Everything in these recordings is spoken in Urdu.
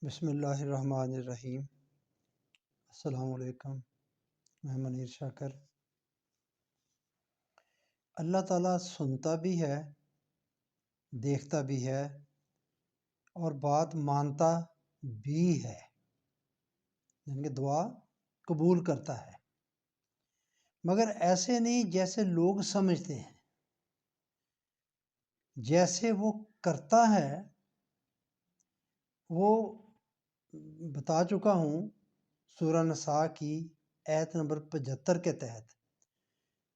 بسم اللہ الرحمن الرحیم۔ السلام علیکم، میں منیر شاکر۔ اللہ تعالیٰ سنتا بھی ہے، دیکھتا بھی ہے اور بات مانتا بھی ہے، یعنی کہ دعا قبول کرتا ہے، مگر ایسے نہیں جیسے لوگ سمجھتے ہیں۔ جیسے وہ کرتا ہے وہ بتا چکا ہوں سورہ نساء کی آیت نمبر 75 کے تحت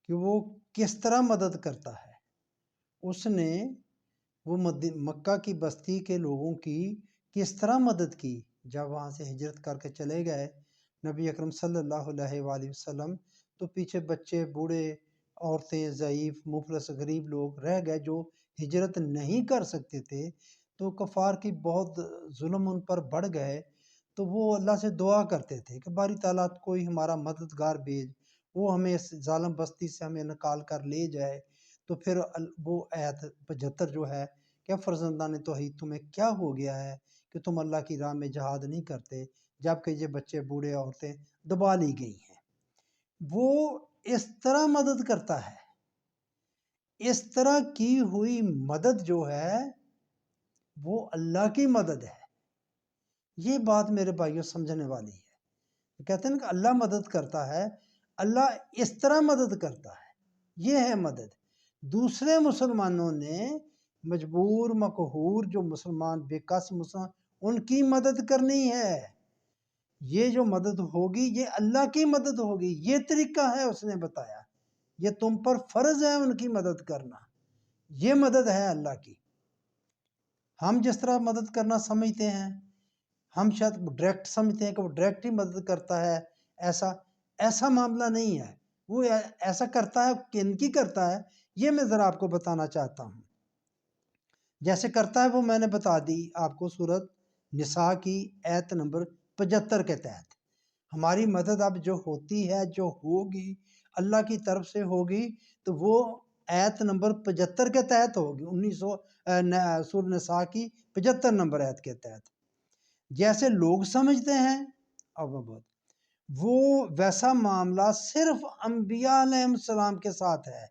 کہ وہ کس طرح مدد کرتا ہے۔ اس نے وہ مکہ کی بستی کے لوگوں کی کس طرح مدد کی جب وہاں سے ہجرت کر کے چلے گئے نبی اکرم صلی اللہ علیہ وآلہ وسلم، تو پیچھے بچے، بوڑھے، عورتیں، ضعیف، مفلس، غریب لوگ رہ گئے جو ہجرت نہیں کر سکتے تھے۔ تو کفار کی بہت ظلم ان پر بڑھ گئے، تو وہ اللہ سے دعا کرتے تھے کہ باری تعالیٰ کوئی ہمارا مددگار بھیج، وہ ہمیں اس ظالم بستی سے ہمیں نکال کر لے جائے۔ تو پھر وہ آیت 75 جو ہے کہ فرزندان توحید تمہیں کیا ہو گیا ہے کہ تم اللہ کی راہ میں جہاد نہیں کرتے، جبکہ یہ بچے، بوڑھے، عورتیں دبا لی گئی ہیں۔ وہ اس طرح مدد کرتا ہے۔ اس طرح کی ہوئی مدد جو ہے وہ اللہ کی مدد ہے۔ یہ بات میرے بھائیوں سمجھنے والی ہے۔ کہتے ہیں کہ اللہ مدد کرتا ہے، اللہ اس طرح مدد کرتا ہے، یہ ہے مدد۔ دوسرے مسلمانوں نے مجبور مقہور جو مسلمان بے کس مسلمان، ان کی مدد کرنی ہے۔ یہ جو مدد ہوگی یہ اللہ کی مدد ہوگی، یہ طریقہ ہے اس نے بتایا، یہ تم پر فرض ہے ان کی مدد کرنا، یہ مدد ہے اللہ کی۔ ہم جس طرح مدد کرنا سمجھتے ہیں، ہم شاید ڈائریکٹ سمجھتے ہیں کہ وہ ڈائریکٹ ہی مدد کرتا ہے، ایسا معاملہ نہیں ہے۔ وہ ایسا کرتا ہے، کن کی کرتا ہے یہ میں ذرا آپ کو بتانا چاہتا ہوں۔ جیسے کرتا ہے وہ میں نے بتا دی آپ کو سورۃ نساء کی آیت نمبر 75 کے تحت۔ ہماری مدد اب جو ہوتی ہے، جو ہوگی اللہ کی طرف سے ہوگی، تو وہ آیت نمبر 75 کے تحت ہوگی، سورۃ نساء کی 75 نمبر آیت کے تحت۔ جیسے لوگ سمجھتے ہیں وہ ویسا معاملہ صرف انبیاء علیہ السلام کے ساتھ ہے،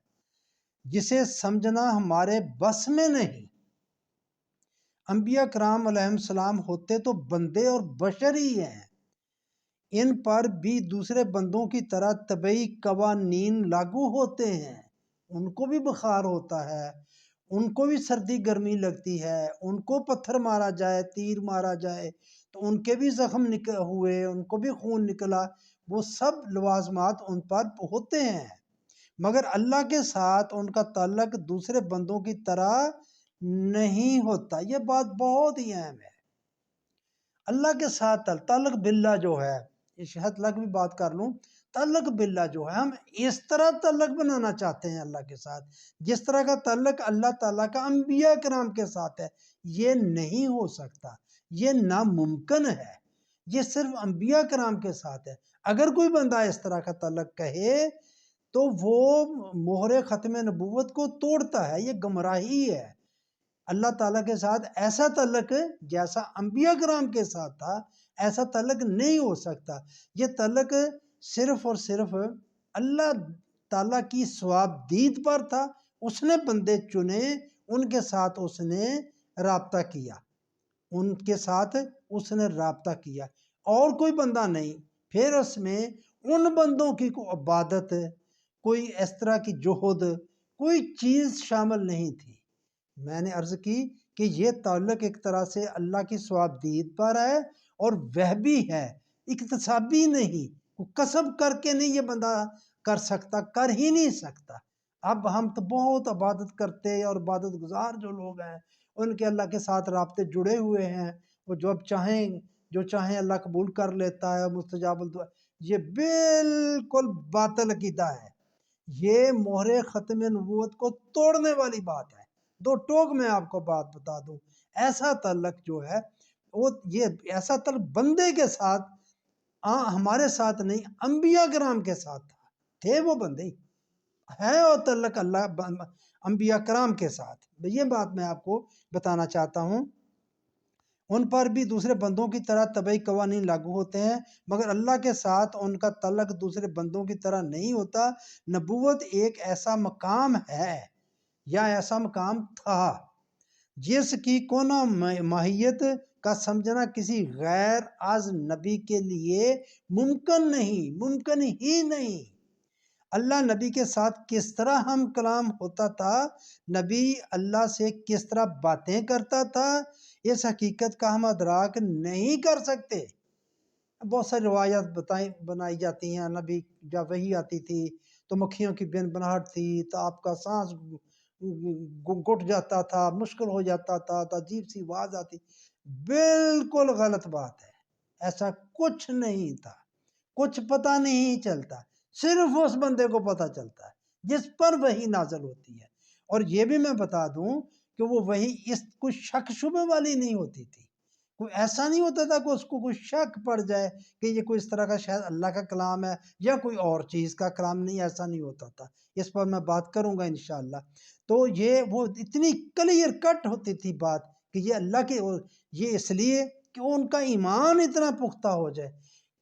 جسے سمجھنا ہمارے بس میں نہیں۔ انبیاء کرام علیہ السلام ہوتے تو بندے اور بشر ہی ہیں، ان پر بھی دوسرے بندوں کی طرح طبعی قوانین لاگو ہوتے ہیں۔ ان کو بھی بخار ہوتا ہے، ان کو بھی سردی گرمی لگتی ہے، ان کو پتھر مارا جائے، تیر مارا جائے تو ان کے بھی زخم ہوئے، ان کو بھی خون نکلا، وہ سب لوازمات ان پر ہوتے ہیں۔ مگر اللہ کے ساتھ ان کا تعلق دوسرے بندوں کی طرح نہیں ہوتا۔ یہ بات بہت ہی اہم ہے۔ اللہ کے ساتھ تعلق باللہ جو ہے، شاید تک بھی بات کر لوں، تعلق باللہ جو ہے، ہم اس طرح تعلق بنانا چاہتے ہیں اللہ کے ساتھ جس طرح کا تعلق اللہ تعالیٰ کا انبیاء کرام کے ساتھ ہے۔ یہ نہیں ہو سکتا، یہ ناممکن ہے، یہ صرف انبیاء کرام کے ساتھ ہے۔ اگر کوئی بندہ اس طرح کا تعلق کہے تو وہ مہر ختم نبوت کو توڑتا ہے، یہ گمراہی ہے۔ اللہ تعالیٰ کے ساتھ ایسا تعلق جیسا انبیاء کرام کے ساتھ تھا، ایسا تعلق نہیں ہو سکتا۔ یہ تعلق صرف اور صرف اللہ تعالیٰ کی ثوابدید پر تھا۔ اس نے بندے چنے، ان کے ساتھ اس نے رابطہ کیا، ان کے ساتھ اس نے رابطہ کیا، اور کوئی بندہ نہیں۔ پھر اس میں ان بندوں کی کوئی عبادت، کوئی اس طرح کی جوہد، کوئی چیز شامل نہیں تھی۔ میں نے عرض کی کہ یہ تعلق ایک طرح سے اللہ کی ثوابدید پر ہے، اور وہ بھی ہے اکتسابی نہیں، کسب کر کے نہیں یہ بندہ کر سکتا، کر ہی نہیں سکتا۔ اب ہم تو بہت عبادت کرتے اور عبادت گزار جو لوگ ہیں، ان کے اللہ کے ساتھ رابطے جڑے ہوئے ہیں، وہ جو چاہیں اللہ قبول کر لیتا ہے، مستجاب الدعا۔ یہ بالکل باطل عقیدہ ہے، یہ مہر ختم نبوت کو توڑنے والی بات ہے۔ دو ٹوک میں آپ کو بات بتا دوں، ایسا تعلق جو ہے یہ ایسا تعلق بندے کے ساتھ، ہمارے ساتھ نہیں، انبیاء کرام کے ساتھ تھے وہ بندے، ہے اور تعلق اللہ انبیاء کرام کے ساتھ۔ یہ بات میں آپ کو بتانا چاہتا ہوں۔ ان پر بھی دوسرے بندوں کی طرح طبعی قوانین لاگو ہوتے ہیں، مگر اللہ کے ساتھ ان کا تعلق دوسرے بندوں کی طرح نہیں ہوتا۔ نبوت ایک ایسا مقام ہے یا ایسا مقام تھا جس کی کونا ماہیت کا سمجھنا کسی غیر از نبی کے لیے ممکن ہی نہیں۔ اللہ نبی کے ساتھ کس طرح ہم کلام ہوتا تھا، نبی اللہ سے کس طرح باتیں کرتا تھا، اس حقیقت کا ہم ادراک نہیں کر سکتے۔ بہت ساری روایات بنائی جاتی ہیں، نبی جب وحی آتی تھی تو مکھیوں کی بن بناہٹ تھی تو آپ کا سانس گھٹ جاتا تھا، مشکل ہو جاتا تھا تو عجیب سی آواز آتی۔ بالکل غلط بات ہے، ایسا کچھ نہیں تھا، کچھ پتہ نہیں چلتا، صرف اس بندے کو پتہ چلتا ہے جس پر وحی نازل ہوتی ہے۔ اور یہ بھی میں بتا دوں کہ وہ وحی اس کوئی شک شبہ والی نہیں ہوتی تھی، کوئی ایسا نہیں ہوتا تھا کہ اس کو کوئی شک پڑ جائے کہ یہ کوئی اس طرح کا شاید اللہ کا کلام ہے یا کوئی اور چیز کا کلام، نہیں، ایسا نہیں ہوتا تھا۔ اس پر میں بات کروں گا انشاءاللہ۔ تو یہ وہ اتنی کلیئر کٹ ہوتی تھی بات کہ یہ اللہ کے، یہ اس لیے کہ ان کا ایمان اتنا پختہ ہو جائے۔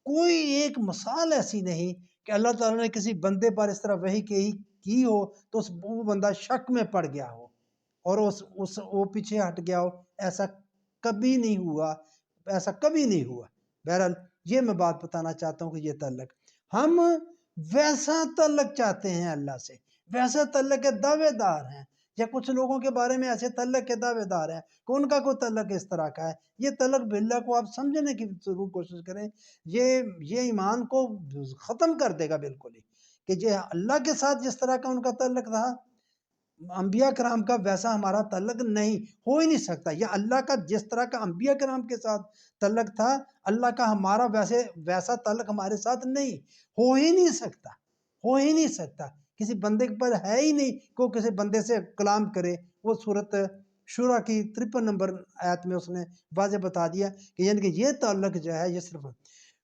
کوئی ایک مثال ایسی نہیں کہ اللہ تعالیٰ نے کسی بندے پر اس طرح وحی کی ہو تو وہ بندہ شک میں پڑ گیا ہو اور وہ پیچھے ہٹ گیا ہو، ایسا کبھی نہیں ہوا، ایسا کبھی نہیں ہوا۔ بہرحال یہ میں بات بتانا چاہتا ہوں کہ یہ تعلق، ہم ویسا تعلق چاہتے ہیں اللہ سے، ویسا تعلق کے دعوے دار ہیں، یا کچھ لوگوں کے بارے میں ایسے تعلق کے دعوے دار ہیں کہ ان کا کوئی تعلق اس طرح کا ہے۔ یہ تعلق باللہ کو آپ سمجھنے کی ضرور کوشش کریں، یہ ایمان کو ختم کر دے گا بالکل ہی، کہ یہ اللہ کے ساتھ جس طرح کا ان کا تعلق تھا، انبیاء کرام کا ویسا ہمارا تعلق نہیں ہو ہی نہیں سکتا، یا اللہ کا جس طرح کا انبیاء کرام کے ساتھ تعلق تھا، اللہ کا ہمارا ویسا تعلق ہمارے ساتھ نہیں ہو ہی نہیں سکتا، ہو ہی نہیں سکتا۔ کسی بندے پر ہے ہی نہیں کہ وہ کسی بندے سے کلام کرے۔ وہ سورت شورا کی 53 نمبر آیت میں اس نے واضح بتا دیا کہ یعنی کہ یہ تعلق جو ہے یہ صرف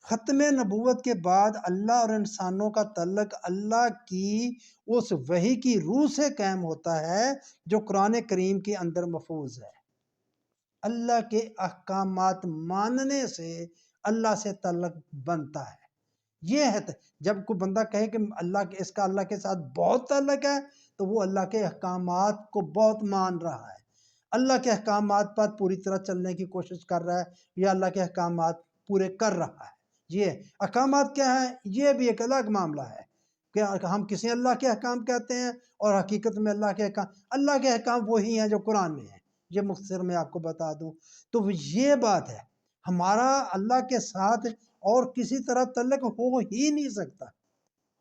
ختم نبوت کے بعد اللہ اور انسانوں کا تعلق اللہ کی اس وحی کی روح سے قائم ہوتا ہے جو قرآن کریم کے اندر محفوظ ہے۔ اللہ کے احکامات ماننے سے اللہ سے تعلق بنتا ہے۔ یہ ہے جب کوئی بندہ کہے کہ اس کا اللہ کے ساتھ بہت تعلق ہے تو وہ اللہ کے احکامات کو بہت مان رہا ہے، اللہ کے احکامات پر پوری طرح چلنے کی کوشش کر رہا ہے یا اللہ کے احکامات پورے کر رہا ہے۔ یہ احکامات کیا ہیں، یہ بھی ایک الگ معاملہ ہے کہ ہم کسی اللہ کے احکام کہتے ہیں اور حقیقت میں اللہ کے احکام وہی ہیں جو قرآن میں ہیں۔ یہ مختصر میں آپ کو بتا دوں تو یہ بات ہے، ہمارا اللہ کے ساتھ اور کسی طرح تعلق ہو ہی نہیں سکتا،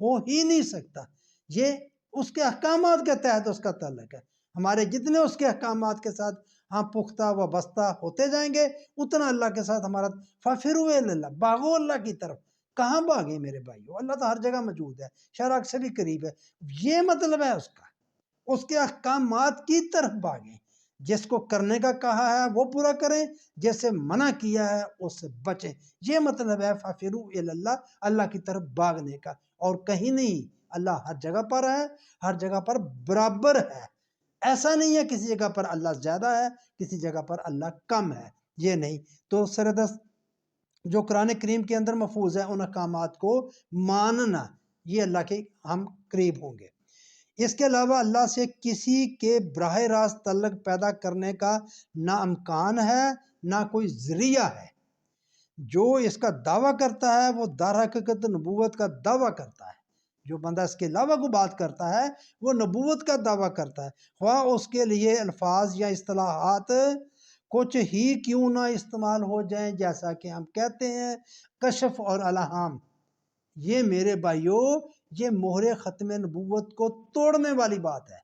ہو ہی نہیں سکتا۔ یہ اس کے احکامات کے تحت اس کا تعلق ہے۔ ہمارے جتنے اس کے احکامات کے ساتھ ہم پختہ و بستہ ہوتے جائیں گے اتنا اللہ کے ساتھ ہمارا فَفِرُّوا إِلَى اللَّهِ، بھاگو اللہ کی طرف۔ کہاں بھاگے میرے بھائیو، اللہ تو ہر جگہ موجود ہے، شرک سے بھی قریب ہے۔ یہ مطلب ہے اس کے احکامات کی طرف بھاگیں، جس کو کرنے کا کہا ہے وہ پورا کریں، جس سے منع کیا ہے اس سے بچیں۔ یہ مطلب ہے فَفِرُّوا إِلَى اللَّهِ، اللہ کی طرف بھاگنے کا، اور کہیں نہیں۔ اللہ ہر جگہ پر ہے، ہر جگہ پر برابر ہے۔ ایسا نہیں ہے کسی جگہ پر اللہ زیادہ ہے، کسی جگہ پر اللہ کم ہے، یہ نہیں۔ تو سردست جو قرآن کریم کے اندر محفوظ ہے ان احکامات کو ماننا، یہ اللہ کے ہم قریب ہوں گے۔ اس کے علاوہ اللہ سے کسی کے براہ راست تعلق پیدا کرنے کا نہ امکان ہے نہ کوئی ذریعہ ہے۔ جو اس کا دعویٰ کرتا ہے وہ در حقیقت نبوت کا دعویٰ کرتا ہے۔ جو بندہ اس کے علاوہ کو بات کرتا ہے وہ نبوت کا دعویٰ کرتا ہے، خواہ اس کے لیے الفاظ یا اصطلاحات کچھ ہی کیوں نہ استعمال ہو جائیں، جیسا کہ ہم کہتے ہیں کشف اور الہام۔ یہ میرے بھائیو، یہ مہر ختم نبوت کو توڑنے والی بات ہے۔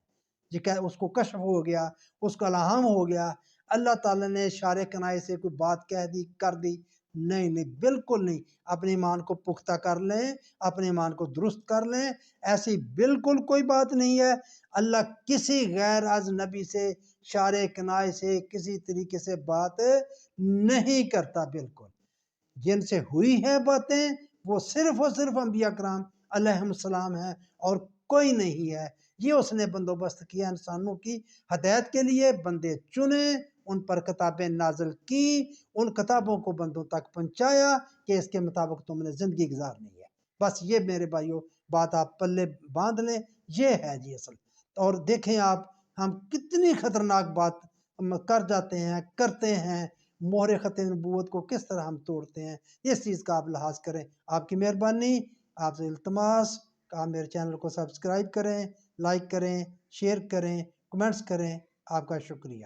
یہ کہ اس کو کشف ہو گیا، اس کا الہام ہو گیا، اللہ تعالیٰ نے اشارے کنائے سے کوئی بات کہہ دی کر دی، نہیں نہیں، بالکل نہیں۔ اپنے ایمان کو پختہ کر لیں، اپنے ایمان کو درست کر لیں، ایسی بالکل کوئی بات نہیں ہے۔ اللہ کسی غیر از نبی سے اشارے کنائے سے کسی طریقے سے بات نہیں کرتا، بالکل۔ جن سے ہوئی ہے باتیں وہ صرف اور صرف انبیاء کرام علیہم السلام ہیں اور کوئی نہیں ہے۔ یہ اس نے بندوبست کیا انسانوں کی ہدایت کے لیے، بندے چنے، ان پر کتابیں نازل کی، ان کتابوں کو بندوں تک پہنچایا کہ اس کے مطابق تم نے زندگی گزارنی ہے۔ بس یہ میرے بھائیوں بات آپ پلے باندھ لیں، یہ ہے جی اصل۔ اور دیکھیں آپ ہم کتنی خطرناک بات کر جاتے ہیں، کرتے ہیں، مہر ختم نبوت کو کس طرح ہم توڑتے ہیں، اس چیز کا آپ لحاظ کریں۔ آپ کی مہربانی، آپ سے التماس کہ آپ میرے چینل کو سبسکرائب کریں، لائک کریں، شیئر کریں، کمنٹس کریں۔ آپ کا شکریہ۔